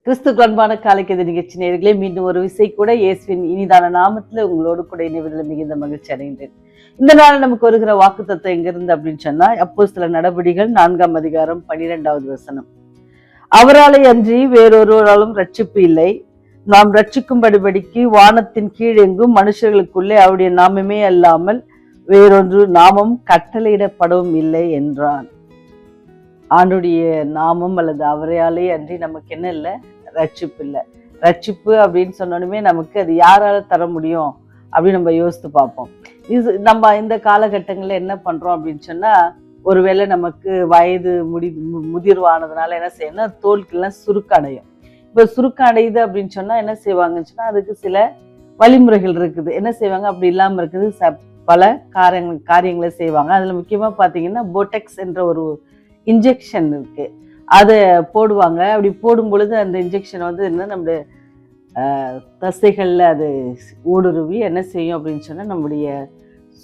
கிறிஸ்துக்கு அன்பான காலைக்கதை நிகழ்ச்சி நேயர்களே, மீண்டும் ஒரு விசை கூட இயேசுவின் இனிதான நாமத்துல உங்களோடு கூட இணைவதில் மிகுந்த மகிழ்ச்சி அடைகின்றேன். இந்த நாள் நமக்கு வருகிற வாக்கு தத்துவம் எங்கிருந்து அப்படின்னு சொன்னா, அப்போஸ்தலர் நடபடிகள் 4ஆம் அதிகாரம் 12வது வசனம். அவராலே அன்றி வேறொருவராலும் ரட்சிப்பு இல்லை. நாம் ரட்சிக்கும்படிக்கு வானத்தின் கீழ் எங்கும் மனுஷர்களுக்குள்ளே அவருடைய நாமமே அல்லாமல் வேறொன்று நாமம் கட்டளையிடப்படவும் இல்லை என்றான். ஆண்டுடைய நாமம் அல்லது அவரையாலே அன்றி நமக்கு என்ன இல்லை, ரட்சிப்பு இல்லை. ரட்சிப்பு அப்படின்னு சொன்னோடனே நமக்கு அது யாரால தர முடியும் அப்படின்னு நம்ம யோசித்து பார்ப்போம். இது நம்ம இந்த காலகட்டங்களில் என்ன பண்றோம் அப்படின்னு சொன்னா, ஒருவேளை நமக்கு வயது முதிர்வானதுனால என்ன செய்யணும், தோலுக்கெல்லாம் சுருக்கடையும். இப்போ சுருக்கடையுது அப்படின்னு சொன்னா என்ன செய்வாங்கன்னு சொன்னா, அதுக்கு சில வழிமுறைகள் இருக்குது. என்ன செய்வாங்க, அப்படி இல்லாமல் இருக்குது பல காரியங்களை செய்வாங்க. அதுல முக்கியமா பாத்தீங்கன்னா போட்டெக்ஸ் என்ற ஒரு இன்ஜெக்ஷன் இருக்கு, அதை போடுவாங்க. அப்படி போடும் பொழுது அந்த இன்ஜெக்ஷன் வந்து என்ன, நம்முடைய தசைகள்ல அது ஊடுருவி என்ன செய்யும் அப்படின்னு சொன்னா, நம்முடைய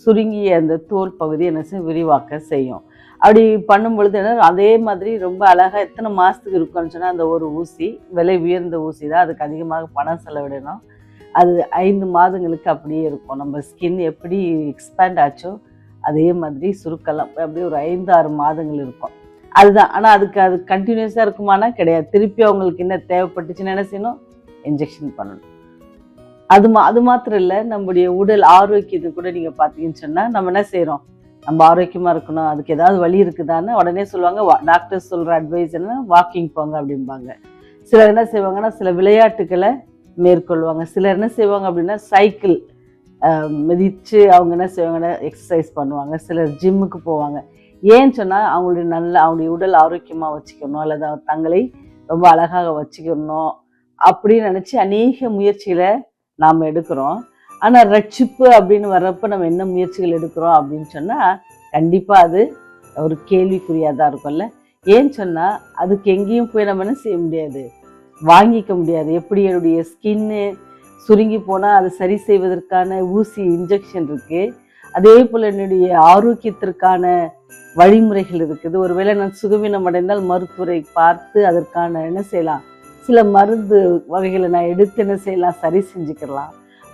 சுருங்கிய அந்த தோல் பகுதி என்ன செய்யும், விரிவாக்க செய்யும். அப்படி பண்ணும் பொழுது என்ன, அதே மாதிரி ரொம்ப அழகா எத்தனை மாசத்துக்கு இருக்கும்னு சொன்னா, அந்த ஒரு ஊசி விலை உயர்ந்த ஊசி தான், அதுக்கு அதிகமாக பணம் செலவிடணும். அது 5 மாதங்களுக்கு அப்படியே இருக்கும். நம்ம ஸ்கின் எப்படி எக்ஸ்பேண்ட் ஆச்சோ அதே மாதிரி சுருக்கலாம். அப்படியே ஒரு 5-6 மாதங்கள் இருக்கும். அதுதான். ஆனால் அது கண்டினியூஸாக இருக்குமானா கிடையாது. திருப்பி அவங்களுக்கு என்ன தேவைப்பட்டுச்சுன்னு என்ன செய்யணும், இன்ஜெக்ஷன் பண்ணணும். அது மாத்திரம் இல்லை, நம்முடைய உடல் ஆரோக்கியத்தை கூட நீங்கள் பார்த்தீங்கன்னு சொன்னால், நம்ம என்ன செய்கிறோம், நம்ம ஆரோக்கியமாக இருக்கணும், அதுக்கு ஏதாவது வழி இருக்குதான்னு உடனே சொல்லுவாங்க. டாக்டர்ஸ் சொல்கிற அட்வைஸ் என்ன, வாக்கிங் போங்க அப்படிம்பாங்க. சிலர் என்ன செய்வாங்கன்னா, சில விளையாட்டுக்களை மேற்கொள்வாங்க. சிலர் என்ன செய்வாங்க அப்படின்னா, சைக்கிள் மிதித்து அவங்க என்ன செய்வாங்கன்னா எக்ஸசைஸ் பண்ணுவாங்க. சிலர் ஜிம்முக்கு போவாங்க. ஏன்னு சொன்னால், அவங்களுடைய உடல் ஆரோக்கியமாக வச்சுக்கணும், அல்லது தங்களை ரொம்ப அழகாக வச்சுக்கணும் அப்படின்னு நினச்சி அநேக முயற்சிகளை நாம் எடுக்கிறோம். ஆனால் ரட்சிப்பு அப்படின்னு வர்றப்ப நம்ம என்ன முயற்சிகள் எடுக்கிறோம் அப்படின்னு சொன்னால், கண்டிப்பாக அது ஒரு கேள்விக்குறியாக தான் இருக்கும்ல. ஏன்னு சொன்னால், அதுக்கு எங்கேயும் போய் நம்ம என்ன செய்ய முடியாது, வாங்கிக்க முடியாது. எப்படி என்னுடைய ஸ்கின்னு சுருங்கி போனால் அதை சரி செய்வதற்கான ஊசி இன்ஜெக்ஷன் இருக்குது, அதே போல் என்னுடைய ஆரோக்கியத்திற்கான வழிமுறைகள் இருக்குது. ஒருவேளை நான் சுகவீனம் அடைந்தால் மருத்துவரை பார்த்து அதற்கான என்ன செய்யலாம், சில மருந்து வகைகளை நான் எடுத்து என்ன செய்யலாம், சரி செஞ்சுக்கலாம்.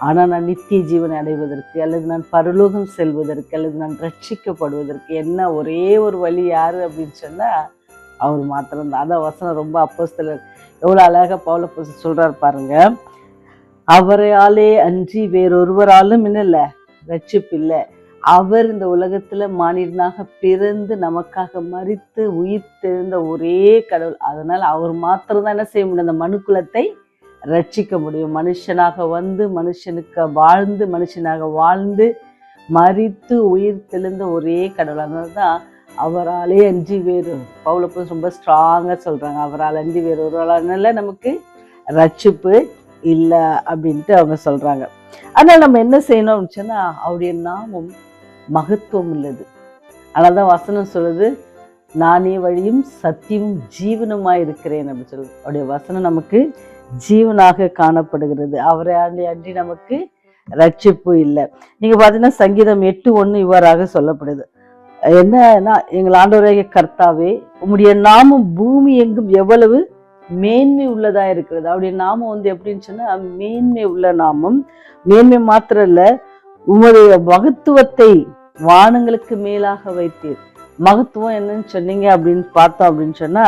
ஆனால் நான் நித்திய ஜீவனை அடைவதற்கு, அல்லது நான் பரலோகம் செல்வதற்கு, அல்லது நான் ரட்சிக்கப்படுவதற்கு என்ன ஒரே ஒரு வழி யாரு அப்படின்னு சொன்னால், அவர் மாத்திரம்தான். அதான் வசனம் ரொம்ப அப்போஸ்தலர் எவ்வளோ அழகாக பவுல் அப்போஸ்தலர் சொல்றாரு பாருங்க. அவரையாலே அன்றி வேறொருவராலும் என்ன இல்லை, ரட்சிப்பு இல்லை. அவர் இந்த உலகத்துல மானிடனாக பிறந்து நமக்காக மரித்து உயிர் தெழுந்த ஒரே கடவுள். அதனால அவர் மாத்திரம்தான் என்ன செய்ய முடியும், அந்த மனுக்குலத்தை ரட்சிக்க முடியும். மனுஷனாக வந்து மனுஷனாக வாழ்ந்து மரித்து உயிர் தெழுந்த ஒரே கடவுள். அதனால்தான் அவராலே அன்றி வேறு, பவுல் அப்போஸ்தலர் ரொம்ப ஸ்ட்ராங்கா சொல்றாங்க, அவரால் அன்றி வேறு ஒருவரால நமக்கு ரட்சிப்பு இல்லை அப்படின்ட்டு அவங்க சொல்றாங்க. அதனால நம்ம என்ன செய்யணும் அப்படின்னு சொன்னா, அவருடைய நாமம் மகத்துவம் உள்ளது. அதனால்தான் வசனம் சொல்லுது, நானே வழியும் சத்தியமும் ஜீவனுமாய் இருக்கிறேன் அப்படின்னு சொல்லுது. அவருடைய வசனம் நமக்கு ஜீவனாக காணப்படுகிறது. அவரை அன்றி நமக்கு ரட்சிப்பு இல்லை. நீங்க பாத்தீங்கன்னா சங்கீதம் 8:1 இவ்வாறாக சொல்லப்படுது. என்னன்னா, எங்கள் ஆண்டவராகிய கர்த்தாவே, உம்முடைய நாமம் பூமி எங்கும் எவ்வளவு மேன்மை உள்ளதா இருக்கிறது. அவருடைய நாமம் வந்து எப்படின்னு சொன்னா, மேன்மை உள்ள நாமம். மேன்மை மாத்திரம் இல்ல, உம்முடைய மகத்துவத்தை வானங்களுக்கு மேலாக வைத்தீர். மகத்துவம் என்னன்னு சொன்னீங்க அப்படின்னு பார்த்தோம் அப்படின்னு சொன்னா,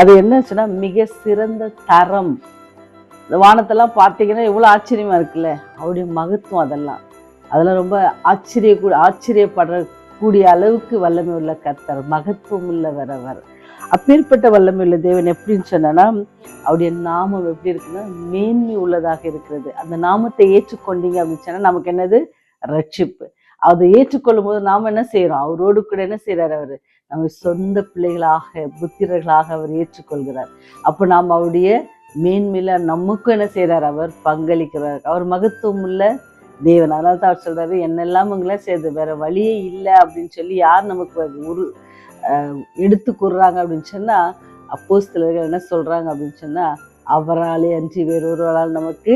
அது என்னன்னு சொன்னா மிக சிறந்த தரம். இந்த வானத்தெல்லாம் பார்த்தீங்கன்னா எவ்வளவு ஆச்சரியமா இருக்குல்ல, அவருடைய மகத்துவம். அதெல்லாம் ரொம்ப ஆச்சரியப்படக்கூடிய அளவுக்கு வல்லமை உள்ள கர்த்தர், மகத்துவம் உள்ளவர் அவர். அப்பேற்பட்ட வல்லமை உள்ள தேவன் எப்படின்னு சொன்னா, அவருடைய நாமம் எப்படி இருக்குன்னா மேன்மை உள்ளதாக இருக்கிறது. அந்த நாமத்தை ஏற்றுக்கொண்டீங்க அப்படின்னு சொன்னா நமக்கு என்னது, ரட்சிப்பு. அதை ஏற்றுக்கொள்ளும் போது நாம் என்ன செய்யறோம், அவரோடு கூட என்ன செய்யறாரு, அவரு நம்ம சொந்த பிள்ளைகளாக புத்திரர்களாக அவர் ஏற்றுக்கொள்கிறார். அப்போ நாம் அவருடைய மேன்மையில நமக்கும் என்ன செய்யறாரு, அவர் பங்களிக்கிறார். அவர் மகத்துவம் உள்ள தேவன். அதனால தான் அவர் சொல்றாரு, என்னெல்லாம் உங்களே செய்யுது, வேற வழியே இல்லை அப்படின்னு சொல்லி யார் நமக்கு எடுத்து கூறுறாங்க அப்படின்னு சொன்னா, அப்போஸ்தலர்கள் என்ன சொல்றாங்க அப்படின்னு சொன்னா, அவராலே அன்றி வேறொருவரால் நமக்கு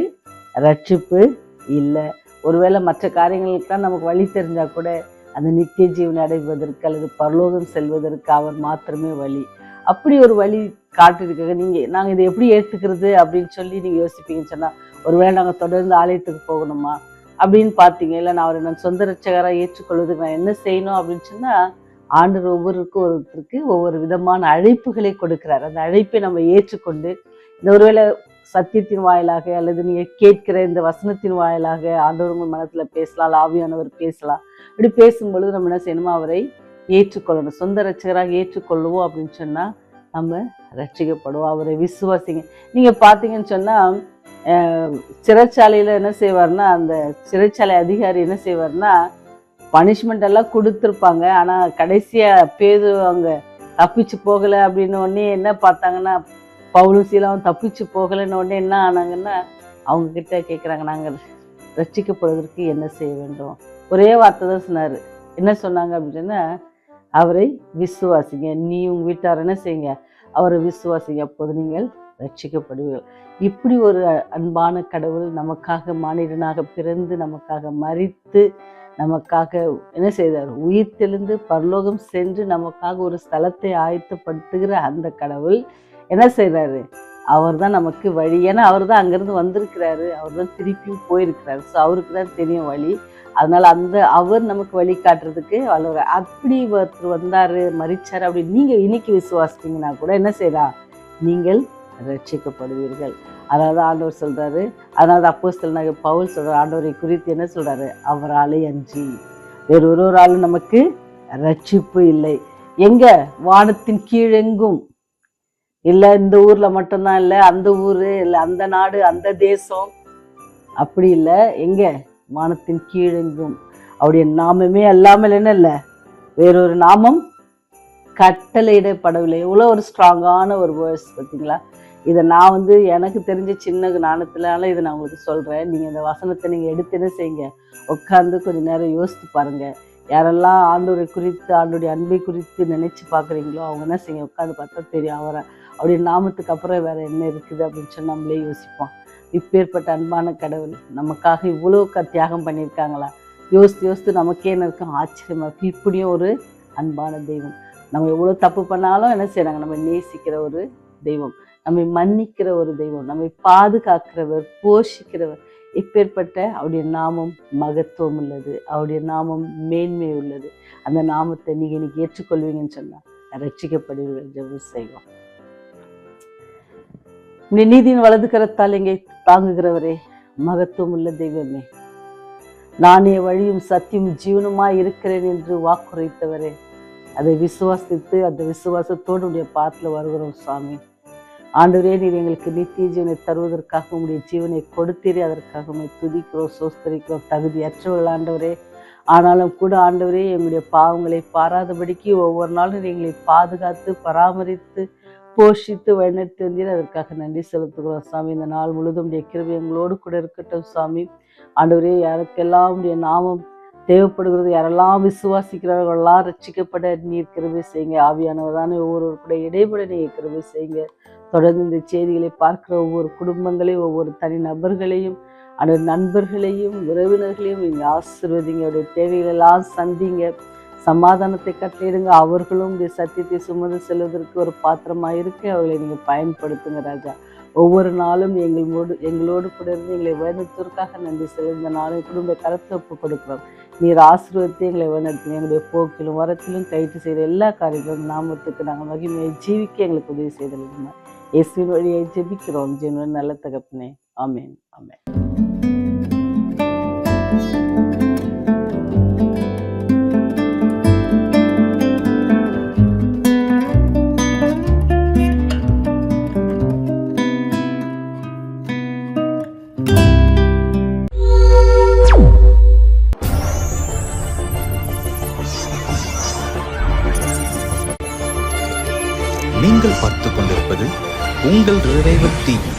ரட்சிப்பு இல்லை. ஒருவேளை மற்ற காரியங்களுக்கெல்லாம் நமக்கு வழி தெரிஞ்சா கூட அந்த நித்திய ஜீவனை அடைவதற்கு அல்லது பரலோகம் செல்வதற்கு அவர் மாத்திரமே வழி. அப்படி ஒரு வழி காட்டிருக்காங்க. நாங்கள் இதை எப்படி ஏற்றுக்கிறது அப்படின்னு சொல்லி நீங்கள் யோசிப்பீங்கன்னு சொன்னால், ஒருவேளை நாங்கள் தொடர்ந்து ஆலயத்துக்கு போகணுமா அப்படின்னு பார்த்தீங்க, இல்லை நான் அவரை நான் சொந்த ரட்சகராக ஏற்றுக்கொள்வதுக்கு நான் என்ன செய்யணும் அப்படின்னு சொன்னால், ஆண்டவர் ஒருத்தருக்கு ஒவ்வொரு விதமான அழைப்புகளை கொடுக்கிறார். அந்த அழைப்பை நம்ம ஏற்றுக்கொண்டு இந்த ஒருவேளை சத்தியத்தின் வாயிலாக அல்லது நீங்கள் கேட்கிற இந்த வசனத்தின் வாயிலாக ஆண்டவர் உங்கள் மனத்தில் பேசலாம், ஆவியானவர் பேசலாம். இப்படி பேசும்பொழுது நம்ம என்ன செய்யணுமோ அவரை ஏற்றுக்கொள்ளணும். சொந்த ரட்சகராக ஏற்றுக்கொள்ளுவோம் அப்படின்னு சொன்னால் நம்ம ரட்சிக்கப்படுவோம். அவரை விசுவாசிங்க. நீங்கள் பார்த்தீங்கன்னு சொன்னால் சிறைச்சாலையில் என்ன செய்வார்னா, அந்த சிறைச்சாலை அதிகாரி என்ன செய்வார்னா, பனிஷ்மெண்ட் எல்லாம் கொடுத்துருப்பாங்க. ஆனால் கடைசியாக பேதுரு அங்கே தப்பிச்சு போகலை அப்படின்னு உடனே என்ன பார்த்தாங்கன்னா, பவுலும் சீலாவும் தப்பிச்சு போகலைன்னு உடனே என்ன ஆனாங்கன்னா, அவங்கக்கிட்ட கேட்குறாங்க, நாங்கள் ரட்சிக்கப்படுவதற்கு என்ன செய்ய வேண்டும்? ஒரே வார்த்தை தான் சொன்னார். என்ன சொன்னாங்க அப்படின்னா, அவரை விசுவாசிங்க, நீ உங்கள் வீட்டார் என்ன செய்யுங்க, அவரை விசுவாசிங்க, அப்போது நீங்கள் ரட்சிக்கப்படுவீர்கள். இப்படி ஒரு அன்பான கடவுள் நமக்காக மானிடனாக பிறந்து நமக்காக மரித்து நமக்காக என்ன செய்தார், உயிர் தெளிந்து பரலோகம் சென்று நமக்காக ஒரு ஸ்தலத்தை ஆயத்தப்படுத்துகிற அந்த கடவுள் என்ன செய்கிறாரு, அவர் தான் நமக்கு வழி. ஏன்னா அவர் தான் அங்கேருந்து வந்திருக்கிறாரு, அவர் தான் திருப்பியும் போயிருக்கிறாரு. ஸோ அவருக்கு தான் தெரியும் வழி. அதனால் அவர் நமக்கு வழி காட்டுறதுக்கு வளர. அப்படி ஒருத்தர் வந்தார், மரிச்சார் அப்படின்னு நீங்கள் இன்னைக்கு விசுவாசித்தீங்கன்னா கூட என்ன செய்யறா, நீங்கள் ரட்சிக்கப்படுவீர்கள். அதனால தான் ஆண்டவர் சொல்கிறாரு. அதனால தான் அப்போஸ்தலனாகிய பவுல் சொல்கிறார், ஆண்டவரை குறித்து என்ன சொல்கிறாரு, அவராலே அன்றி வேறு ஒரு ஆளும் நமக்கு ரட்சிப்பு இல்லை. எங்க, வானத்தின் கீழெங்கும் இல்லை, இந்த ஊரில் மட்டும்தான் இல்லை, அந்த ஊர் இல்லை, அந்த நாடு, அந்த தேசம் அப்படி இல்லை. எங்கே, வானத்தின் கீழெங்கும் அவருடைய நாமமே அல்லாமல் என்ன இல்லை, வேறொரு நாமம் கட்டளையிடப்படவில்லை. எவ்வளோ ஒரு ஸ்ட்ராங்கான ஒரு வேர்ஸ் பார்த்தீங்களா? இதை நான் எனக்கு தெரிஞ்ச சின்ன ஞானத்தினால இதை நான் உங்களுக்கு சொல்கிறேன். நீங்கள் இந்த வசனத்தை நீங்கள் எடுத்து என்ன செய்யுங்க, உட்காந்து கொஞ்சம் நேரம் யோசித்து பாருங்கள். யாரெல்லாம் ஆண்டவரை குறித்து ஆண்டோடைய அன்பை குறித்து நினச்சி பார்க்குறீங்களோ அவங்க என்ன செய்யுங்க, உட்காந்து பார்த்தா தெரியும் அவருடைய நாமத்துக்கு அப்புறம் வேறு என்ன இருக்குது அப்படின்னு சொல்லி நம்மளே யோசிப்போம். இப்பேற்பட்ட அன்பான கடவுள் நமக்காக இவ்வளோ தியாகம் பண்ணியிருக்காங்களா? யோசித்து நமக்கே என்ன இருக்கும், ஆச்சரியமாக இருக்குது. இப்படியும் ஒரு அன்பான தெய்வம். நம்ம எவ்வளோ தப்பு பண்ணாலும் என்ன செய்கிறாங்க, நம்ம நேசிக்கிற ஒரு தெய்வம், நம்மை மன்னிக்கிற ஒரு தெய்வம், நம்மை பாதுகாக்கிறவர், போஷிக்கிறவர். இப்பேற்பட்ட அவருடைய நாமம் மகத்துவம் உள்ளது, அவருடைய நாமம் மேன்மை உள்ளது. அந்த நாமத்தை நீங்கள் இன்னைக்கு ஏற்றுக்கொள்வீங்கன்னு சொன்னால் ரட்சிக்கப்படுவீர்கள். ஜெபம் செய்வோம். உடைய நீதியின் வலது கரத்தால் எங்கே தாங்குகிறவரே, மகத்துவம் உள்ள தெய்வமே, நானே வழியும் சத்தியம் ஜீவனுமாய் இருக்கிறேன் என்று வாக்குரைத்தவரே, அதை விசுவாசித்து அந்த விசுவாசத்தோடு உடைய பாத்தில் வருகிறோம் சுவாமி. ஆண்டவரே, நீர் எங்களுக்கு நித்திய ஜீவனை தருவதற்காக உங்களுடைய ஜீவனை கொடுத்தீரே, அதற்காக உண்மை துதிக்கிறோம், சோஸ்தரிக்கிறோம். தகுதியற்றவர்கள் ஆண்டவரே, ஆனாலும் கூட ஆண்டவரே, எங்களுடைய பாவங்களை பாராதபடிக்கு ஒவ்வொரு நாளும் எங்களை பாதுகாத்து பராமரித்து போஷித்து வழிநடத்தி வந்தீர். அதற்காக நன்றி செலுத்துகிறோம் சாமி. இந்த நாள் முழுதும் உடைய கிருபை எங்களோடு கூட இருக்கட்டும் சாமி. ஆண்டவரே, யாருக்கெல்லாம் உடைய நாமம் தேவைப்படுகிறது, யாரெல்லாம் விசுவாசிக்கிறார்களெல்லாம் ரட்சிக்கப்பட நீர் கிருபை செய்யுங்க. ஆவியானவர் தானே ஒவ்வொரு கூட இடைபட நீங்கள் கிருபை செய்யுங்க. தொடர்ந்து இந்த செய்திகளை பார்க்கிற ஒவ்வொரு குடும்பங்களையும், ஒவ்வொரு தனி நபர்களையும், அந்த நண்பர்களையும், உறவினர்களையும் நீங்கள் ஆசீர்வதிங்க. அவருடைய தேவைகளெல்லாம் சந்திங்க, சமாதானத்தை கட்டளையிடுங்க. அவர்களும் இந்த சத்தியத்தை சுமந்து செல்வதற்கு ஒரு பாத்திரமாக இருக்கு, அவர்களை நீங்கள் பயன்படுத்துங்க ராஜா. ஒவ்வொரு நாளும் எங்களோடு கூட இருந்து எங்களை வழிநடத்துவதற்காக நன்றி செலுத்த நாளும் குடும்ப கருத்தை ஒப்பு கொடுக்கிறோம். நீர் ஆசீர்வதித்து எங்களை வழிநடத்துங்க. எங்களுடைய போக்கிலும் வரத்திலும் கைட்டு செய்த எல்லா காரியங்களும் நாமத்துக்கு நாங்கள் மகிமையை ஜீவிக்க எங்களுக்கு உதவி செய்தல் இயேசுவின் வழியை ஜெபிக்கிறோம். ஜீவன் நல்ல தகப்பனே, ஆமென், ஆமென். நீங்கள் பார்த்துக் கொண்டிருப்பது உங்கள் ரிவைவல் டிவி.